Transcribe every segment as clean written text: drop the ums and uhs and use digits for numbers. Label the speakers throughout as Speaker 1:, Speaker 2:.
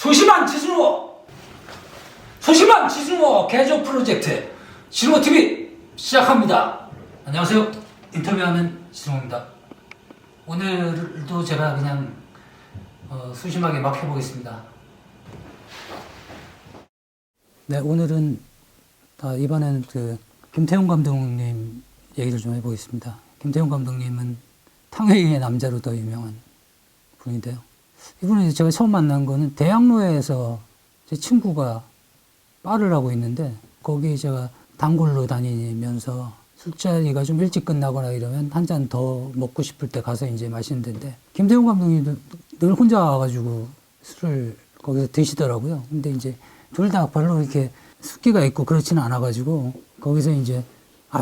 Speaker 1: 소심한 지승호 개조 프로젝트 지승호TV 시작합니다. 안녕하세요. 인터뷰하는 지승호입니다. 오늘도 제가 그냥 소심하게 막 해보겠습니다. 네, 오늘은 이번에는 김태훈 감독님 얘기를 좀 해보겠습니다. 김태훈 감독님은 탕웨이의 남자로 더 유명한 분인데요. 이분은 제가 처음 만난 거는 대학로에서 제 친구가 바를 하고 있는데 거기 제가 단골로 다니면서 술자리가 좀 일찍 끝나거나 이러면 한 잔 더 먹고 싶을 때 가서 이제 마시는 데인데 김태훈 감독님도 늘 혼자 와가지고 술을 거기서 드시더라고요. 근데 이제 둘 다 별로 이렇게 숫기가 있고 그렇지는 않아가지고 거기서 이제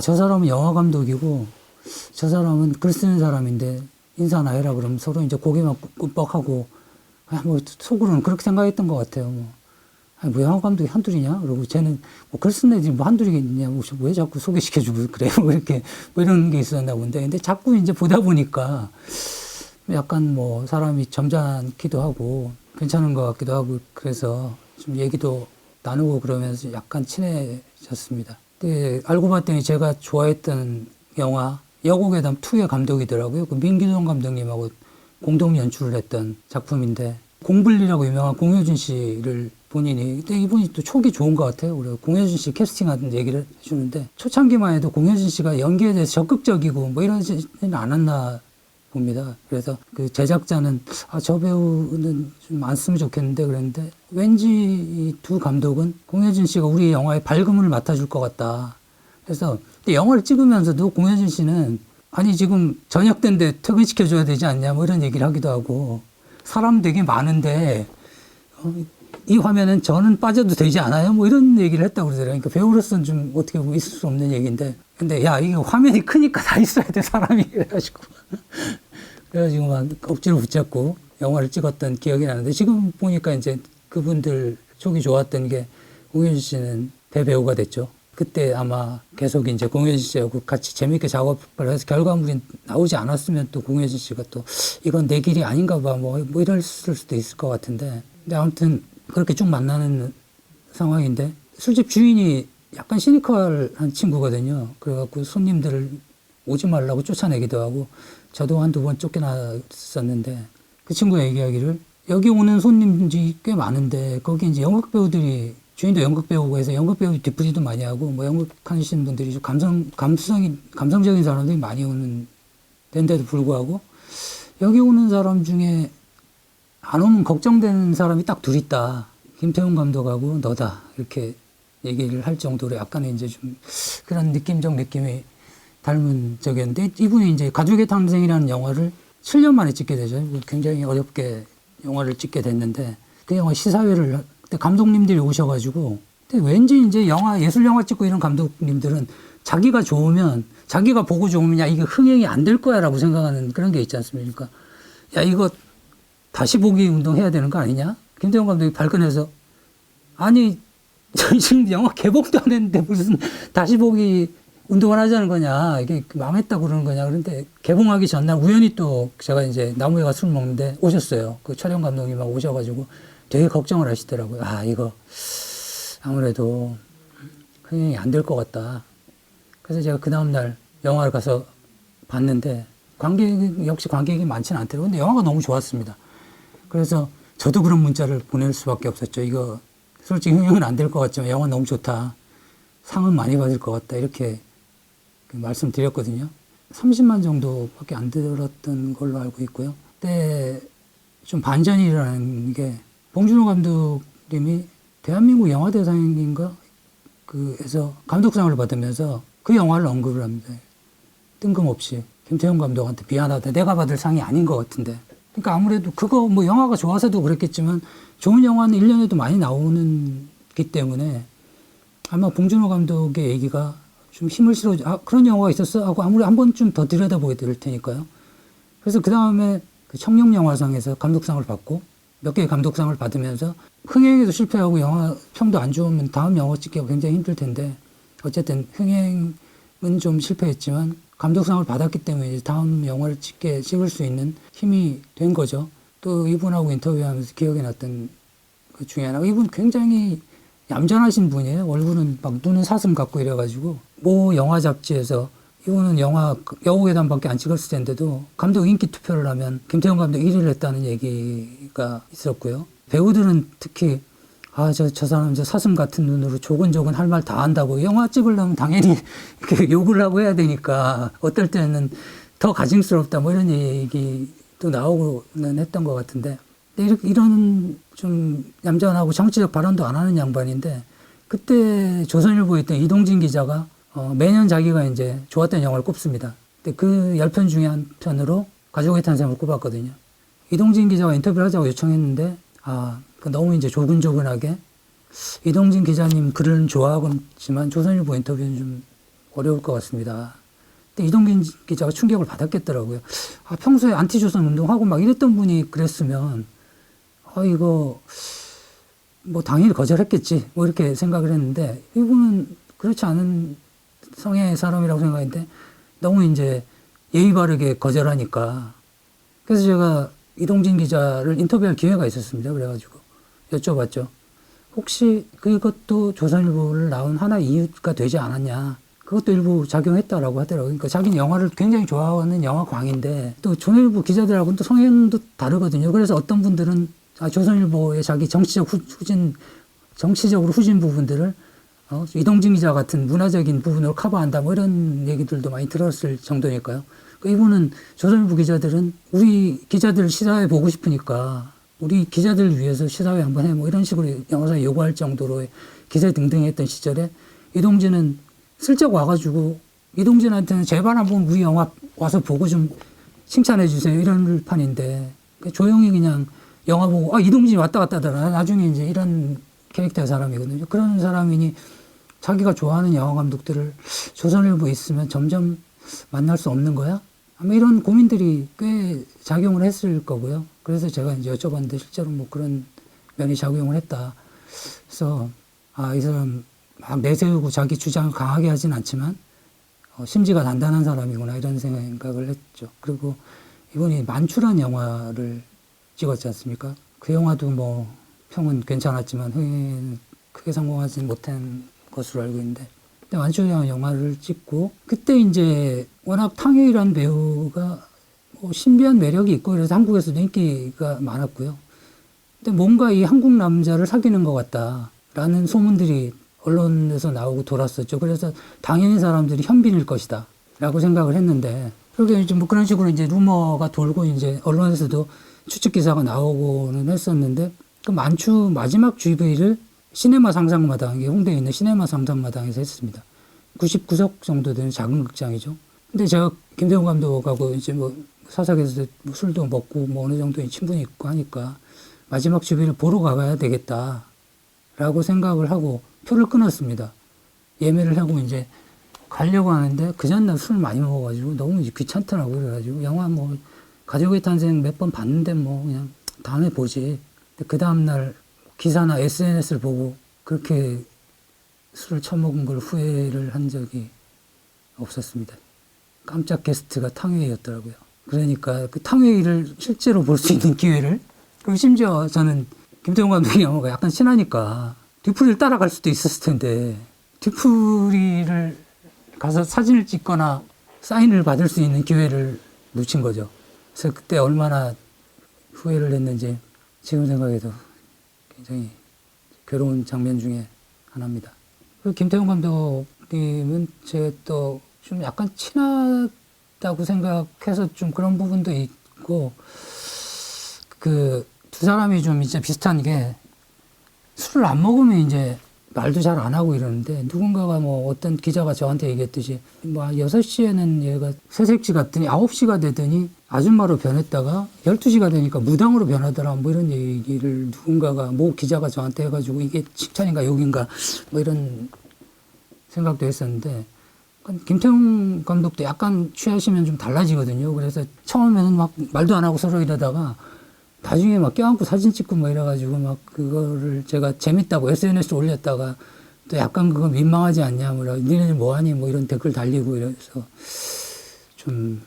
Speaker 1: 저 사람은 영화 감독이고 저 사람은 글 쓰는 사람인데 인사나 해라 그러면 서로 이제 고개만 끔뻑하고 뭐 속으로는 그렇게 생각했던 것 같아요. 뭐 영화 감독이 한둘이냐? 그러고 쟤는 뭐 글 쓰는 애들이 뭐 한둘이겠냐? 왜 자꾸 소개시켜주고 그래? 뭐 이렇게 뭐 이런 게 있었나 본데. 근데 자꾸 이제 보다 보니까 약간 뭐 사람이 점잖기도 하고 괜찮은 것 같기도 하고 그래서 좀 얘기도 나누고 그러면서 약간 친해졌습니다. 근데 알고 봤더니 제가 좋아했던 영화 여고괴담 2의 감독이더라고요. 그 민기동 감독님하고 공동 연출을 했던 작품인데 공블리라고 유명한 공효진 씨를 본인이 근데 이분이 또 촉이 좋은 것 같아요. 그래서 공효진 씨 캐스팅하는 얘기를 해주는데 초창기만 해도 공효진 씨가 연기에 대해서 적극적이고 뭐 이러지는 않았나 봅니다. 그래서 그 제작자는 저 배우는 좀 안 쓰면 좋겠는데 그랬는데 왠지 이 두 감독은 공효진 씨가 우리 영화의 밝음을 맡아줄 것 같다. 그래서 영화를 찍으면서도 공효진 씨는 아니 지금 저녁 때인데 퇴근시켜줘야 되지 않냐 뭐 이런 얘기를 하기도 하고 사람 되게 많은데 이 화면은 저는 빠져도 되지 않아요? 뭐 이런 얘기를 했다고 그러더라고요. 그러니까 배우로서는 좀 어떻게 보면 있을 수 없는 얘기인데 근데 야 이게 화면이 크니까 다 있어야 돼 사람이 그래가지고 막 억지로 붙잡고 영화를 찍었던 기억이 나는데 지금 보니까 이제 그분들 촉이 좋았던 게 공효진 씨는 대배우가 됐죠. 그때 아마 계속 이제 공효진 씨하고 같이 재밌게 작업을 해서 결과물이 나오지 않았으면 또 공효진 씨가 또 이건 내 길이 아닌가 봐 뭐 이럴 수도 있을 것 같은데 근데 아무튼 그렇게 쭉 만나는 상황인데 술집 주인이 약간 시니컬한 친구거든요. 그래갖고 손님들을 오지 말라고 쫓아내기도 하고 저도 한두 번 쫓겨났었는데 그 친구가 얘기하기를 여기 오는 손님들이 꽤 많은데 거기 이제 연극 배우들이 주인도 연극 배우고 해서 연극 배우 뒤풀이도 많이 하고 뭐 연극 하시는 분들이 좀 감성적인 사람들이 많이 오는 데인데도 불구하고 여기 오는 사람 중에 안 오면 걱정되는 사람이 딱 둘 있다. 김태훈 감독하고 너다. 이렇게 얘기를 할 정도로 약간의 이제 좀 그런 느낌적 느낌이 닮은 적이었는데 이분이 이제 가족의 탄생이라는 영화를 7년 만에 찍게 되죠. 굉장히 어렵게 영화를 찍게 됐는데 그 영화 시사회를 그때 감독님들이 오셔가지고 근데 왠지 이제 예술 영화 찍고 이런 감독님들은 자기가 좋으면 자기가 보고 좋으면 야 이게 흥행이 안 될 거야라고 생각하는 그런 게 있지 않습니까? 야 이거 다시 보기 운동 해야 되는 거 아니냐? 김태훈 감독이 발끈해서 아니 저희 지금 영화 개봉도 안 했는데 무슨 다시 보기 운동을 하자는 거냐 이게 망했다고 그러는 거냐 그런데 개봉하기 전날 우연히 또 제가 이제 나무에 가서 술 먹는데 오셨어요. 그 촬영 감독님하고 오셔가지고 되게 걱정을 하시더라고요. 이거 아무래도 흥행이 안 될 것 같다. 그래서 제가 그 다음날 영화를 가서 봤는데 역시 관객이 많지는 않더라고요. 근데 영화가 너무 좋았습니다. 그래서 저도 그런 문자를 보낼 수밖에 없었죠. 이거 솔직히 흥행은 안 될 것 같지만 영화 너무 좋다. 상은 많이 받을 것 같다. 이렇게 말씀드렸거든요. 30만 정도밖에 안 들었던 걸로 알고 있고요. 그때 좀 반전이 일어나는 게 봉준호 감독님이 대한민국 영화대상인가? 그에서 감독상을 받으면서 그 영화를 언급을 합니다. 뜬금없이 김태훈 감독한테 미안하다. 내가 받을 상이 아닌 것 같은데. 그러니까 아무래도 그거 뭐 영화가 좋아서도 그랬겠지만 좋은 영화는 1년에도 많이 나오기 때문에 아마 봉준호 감독의 얘기가 좀 힘을 실어줘. 그런 영화가 있었어? 하고 아무리 한 번쯤 더 들여다보게 될 테니까요. 그래서 그 다음에 그 청룡영화상에서 감독상을 받고 몇 개의 감독상을 받으면서 흥행에도 실패하고 영화 평도 안 좋으면 다음 영화 찍기가 굉장히 힘들 텐데 어쨌든 흥행은 좀 실패했지만 감독상을 받았기 때문에 이제 다음 영화를 찍을 수 있는 힘이 된 거죠. 또 이분하고 인터뷰하면서 기억에 났던 그 중에 하나가 이분 굉장히 얌전하신 분이에요. 얼굴은 막 눈은 사슴 같고 이래가지고 모 영화 잡지에서 이분은 영화 여우괴담밖에 안 찍었을 텐데도 감독 인기 투표를 하면 김태형 감독 1위를 했다는 얘기가 있었고요. 배우들은 특히 저 사람 저 사슴 같은 눈으로 조근조근 할 말 다 한다고 영화 찍으려면 당연히 이렇게 욕을 하고 해야 되니까 어떨 때는 더 가증스럽다 뭐 이런 얘기도 나오고는 했던 것 같은데 이런 좀 얌전하고 정치적 발언도 안 하는 양반인데 그때 조선일보에 있던 이동진 기자가 매년 자기가 이제 좋았던 영화를 꼽습니다. 근데 그 10편 중에 한 편으로 가족의 탄생을 꼽았거든요. 이동진 기자가 인터뷰를 하자고 요청했는데 너무 이제 조근조근하게 이동진 기자님 글은 좋아하지만 조선일보 인터뷰는 좀 어려울 것 같습니다. 근데 이동진 기자가 충격을 받았겠더라고요. 평소에 안티조선 운동하고 막 이랬던 분이 그랬으면 이거 뭐 당연히 거절했겠지 뭐 이렇게 생각을 했는데 이분은 그렇지 않은 성향의 사람이라고 생각했는데 너무 이제 예의 바르게 거절하니까 그래서 제가 이동진 기자를 인터뷰할 기회가 있었습니다. 그래가지고 여쭤봤죠. 혹시 그것도 조선일보를 나온 하나의 이유가 되지 않았냐. 그것도 일부 작용했다라고 하더라고요. 그러니까 자기는 영화를 굉장히 좋아하는 영화광인데 또 조선일보 기자들하고는 또 성향도 다르거든요. 그래서 어떤 분들은 조선일보의 자기 정치적으로 후진 부분들을 이동진 기자 같은 문화적인 부분으로 커버한다 뭐 이런 얘기들도 많이 들었을 정도니까요. 그러니까 이분은 조선일보 기자들은 우리 기자들 시사회 보고 싶으니까 우리 기자들 위해서 시사회 한번 해 뭐 이런 식으로 영화사에 요구할 정도로 기세 등등했던 시절에 이동진은 슬쩍 와가지고 이동진한테는 제발 한번 우리 영화 와서 보고 좀 칭찬해 주세요 이런 판인데 조용히 그냥 영화 보고 이동진이 왔다 갔다 하더라. 나중에 이제 이런 캐릭터의 사람이거든요. 그런 사람이니 자기가 좋아하는 영화 감독들을 조선일보에 있으면 점점 만날 수 없는 거야? 아마 이런 고민들이 꽤 작용을 했을 거고요. 그래서 제가 이제 여쭤봤는데 실제로 뭐 그런 면이 작용을 했다. 그래서 이 사람 막 내세우고 자기 주장을 강하게 하진 않지만 심지가 단단한 사람이구나 이런 생각을 했죠. 그리고 이분이 만추라는 영화를 찍었지 않습니까? 그 영화도 뭐 평은 괜찮았지만 흥행에는 크게 성공하지 못한 것으로 알고 있는데 만추라는 영화를 찍고 그때 이제 워낙 탕웨이라는 배우가 신비한 매력이 있고 그래서 한국에서도 인기가 많았고요. 근데 뭔가 이 한국 남자를 사귀는 것 같다라는 소문들이 언론에서 나오고 돌았었죠. 그래서 당연히 사람들이 현빈일 것이다 라고 생각을 했는데 그렇게 이제 뭐 그런 식으로 이제 루머가 돌고 이제 언론에서도 추측 기사가 나오고는 했었는데 그 만추 마지막 GV를 시네마 상상마당, 홍대에 있는 시네마 상상마당에서 했습니다. 99석 정도 되는 작은 극장이죠. 근데 제가 김태훈 감독하고 이제 뭐 사석에서 술도 먹고 뭐 어느 정도의 친분이 있고 하니까 마지막 GV를 보러 가봐야 되겠다라고 생각을 하고 표를 끊었습니다. 예매를 하고 이제 가려고 하는데 그 전날 술 많이 먹어가지고 너무 귀찮더라고요. 그래가지고 영화 뭐 가족의 탄생 몇 번 봤는데 뭐 그냥 다음에 보지. 그 다음날 기사나 SNS를 보고 그렇게 술을 처먹은 걸 후회를 한 적이 없었습니다. 깜짝 게스트가 탕웨이였더라고요. 그러니까 그 탕웨이를 실제로 볼 수 있는 기회를 그리고 심지어 저는 김태훈 감독의 영화가 약간 친하니까 뒤풀이를 따라갈 수도 있었을 텐데 뒤풀이를 가서 사진을 찍거나 사인을 받을 수 있는 기회를 놓친 거죠. 그래서 그때 얼마나 후회를 했는지 지금 생각해도 굉장히 괴로운 장면 중에 하나입니다. 그리고 김태훈 감독님은 제가 또 좀 약간 친하다고 생각해서 좀 그런 부분도 있고 그 두 사람이 좀 이제 비슷한 게 술을 안 먹으면 이제 말도 잘 안 하고 이러는데 누군가가 뭐 어떤 기자가 저한테 얘기했듯이 뭐 6시에는 얘가 새색시 갔더니 9시가 되더니 아줌마로 변했다가 12시가 되니까 무당으로 변하더라 뭐 이런 얘기를 누군가가 뭐 기자가 저한테 해가지고 이게 칭찬인가 욕인가 뭐 이런 생각도 했었는데 김태훈 감독도 약간 취하시면 좀 달라지거든요. 그래서 처음에는 막 말도 안 하고 서로 이러다가 나중에 막 껴안고 사진 찍고 뭐 이래가지고 막 그거를 제가 재밌다고 SNS 올렸다가 또 약간 그거 민망하지 않냐 뭐 니네들 뭐하니 뭐 이런 댓글 달리고 이래서 좀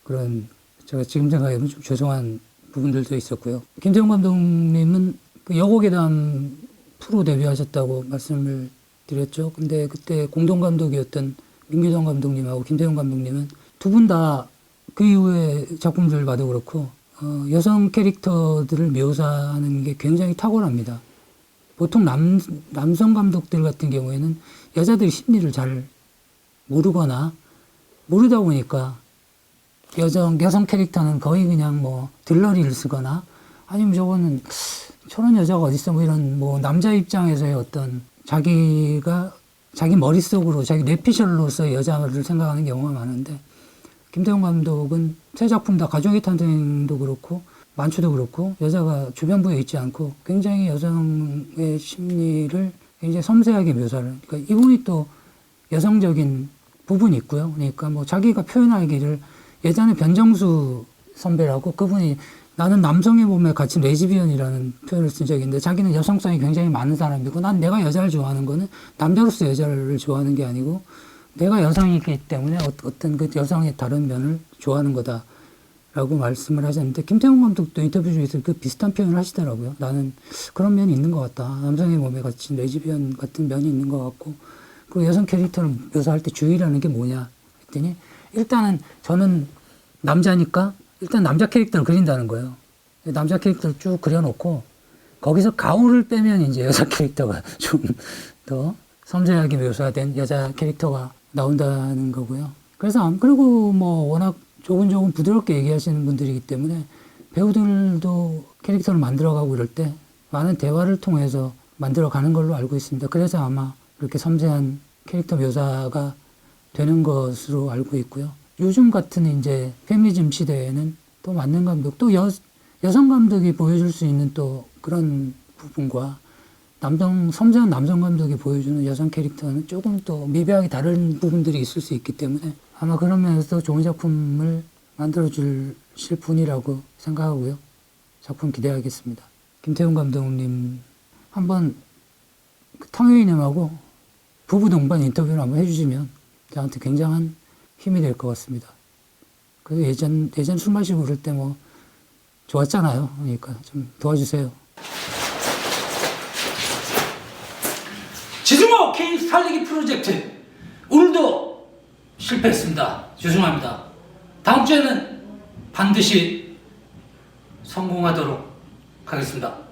Speaker 1: 그런 제가 지금 생각해보면 좀 죄송한 부분들도 있었고요. 김태훈 감독님은 그 여고괴담 프로 데뷔하셨다고 말씀을 드렸죠. 근데 그때 공동감독이었던 민규동 감독님하고 김태훈 감독님은 두 분 다 그 이후에 작품들 봐도 그렇고 여성 캐릭터들을 묘사하는 게 굉장히 탁월합니다. 보통 남성 감독들 같은 경우에는 여자들의 심리를 잘 모르거나 모르다 보니까 여성 캐릭터는 거의 그냥 뭐 들러리를 쓰거나 아니면 저런 여자가 어딨어 뭐 이런 뭐 남자 입장에서의 어떤 자기 머릿속으로 자기 뇌피셜로서의 여자를 생각하는 경우가 많은데 김태훈 감독은 세 작품 다 가족의 탄생도 그렇고 만추도 그렇고 여자가 주변부에 있지 않고 굉장히 여성의 심리를 굉장히 섬세하게 묘사를 그러니까 이분이 또 여성적인 부분이 있고요. 그러니까 뭐 자기가 표현하기를 예전에 변정수 선배라고 그분이 나는 남성의 몸에 갇힌 레즈비언이라는 표현을 쓴 적이 있는데 자기는 여성성이 굉장히 많은 사람이고 난 내가 여자를 좋아하는 거는 남자로서 여자를 좋아하는 게 아니고 내가 여성이기 때문에 어떤 그 여성의 다른 면을 좋아하는 거다라고 말씀을 하셨는데 김태훈 감독도 인터뷰 중에서 그 비슷한 표현을 하시더라고요. 나는 그런 면이 있는 것 같다. 남성의 몸에 갇힌 레즈비언 같은 면이 있는 것 같고 그 여성 캐릭터를 묘사할 때 주의라는 게 뭐냐 했더니 일단은 저는 남자니까 일단 남자 캐릭터를 그린다는 거예요. 남자 캐릭터를 쭉 그려놓고 거기서 가오를 빼면 이제 여자 캐릭터가 좀 더 섬세하게 묘사된 여자 캐릭터가 나온다는 거고요. 그래서 그리고 뭐 워낙 조금 부드럽게 얘기하시는 분들이기 때문에 배우들도 캐릭터를 만들어가고 이럴 때 많은 대화를 통해서 만들어가는 걸로 알고 있습니다. 그래서 아마 이렇게 섬세한 캐릭터 묘사가 되는 것으로 알고 있고요. 요즘 같은 이제 페미니즘 시대에는 또 맞는 감독, 또 여성 감독이 보여줄 수 있는 또 그런 부분과 섬세한 남성 감독이 보여주는 여성 캐릭터는 조금 또 미묘하게 다른 부분들이 있을 수 있기 때문에 아마 그런 면에서 좋은 작품을 만들어 주실 분이라고 생각하고요. 작품 기대하겠습니다. 김태훈 감독님 한번 탕웨이님하고 부부 동반 인터뷰를 한번 해주시면 저한테 굉장한 힘이 될 것 같습니다. 그래서 예전 술 마시고 그럴 때 뭐 좋았잖아요. 그러니까 좀 도와주세요. 지승호 개인 살리기 프로젝트 오늘도 실패했습니다. 죄송합니다. 다음 주에는 반드시 성공하도록 하겠습니다.